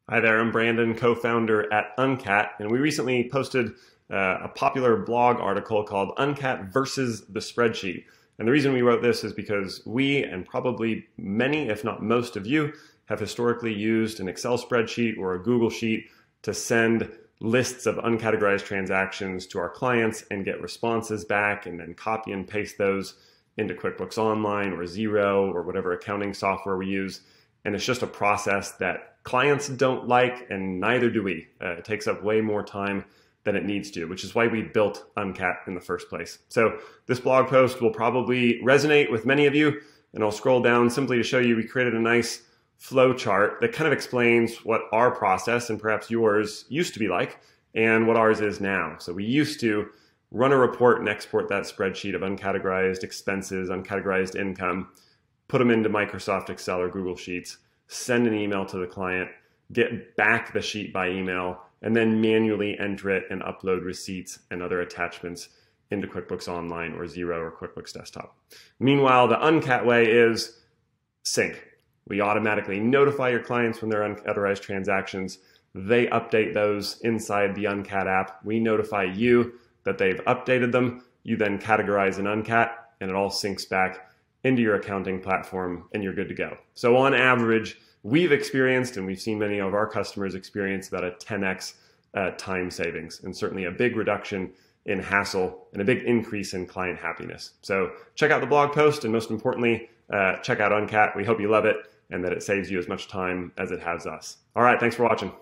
Hi there, I'm Brandon, co-founder at Uncat, and we recently posted a popular blog article called Uncat versus the Spreadsheet. And the reason we wrote this is because we, and probably many, if not most of you, have historically used an Excel spreadsheet or a Google Sheet to send lists of uncategorized transactions to our clients and get responses back and then copy and paste those into QuickBooks Online or Xero or whatever accounting software we use. And it's just a process that clients don't like, and neither do we. It takes up way more time than it needs to, which is why we built Uncat in the first place. So this blog post will probably resonate with many of you, and I'll scroll down simply to show you we created a nice flow chart that kind of explains what our process and perhaps yours used to be like and what ours is now. So we used to run a report and export that spreadsheet of uncategorized expenses, uncategorized income, put them into Microsoft Excel or Google Sheets, send an email to the client, get back the sheet by email, and then manually enter it and upload receipts and other attachments into QuickBooks Online or Xero or QuickBooks Desktop. Meanwhile, the Uncat way is sync. We automatically notify your clients when they're uncategorized transactions. They update those inside the Uncat app. We notify you that they've updated them. You then categorize an Uncat, and it all syncs back into your accounting platform, and you're good to go. So on average, we've experienced, and we've seen many of our customers experience, about a 10x time savings, and certainly a big reduction in hassle and a big increase in client happiness. So check out the blog post, and most importantly, check out Uncat. We hope you love it and that it saves you as much time as it has us. All right, thanks for watching.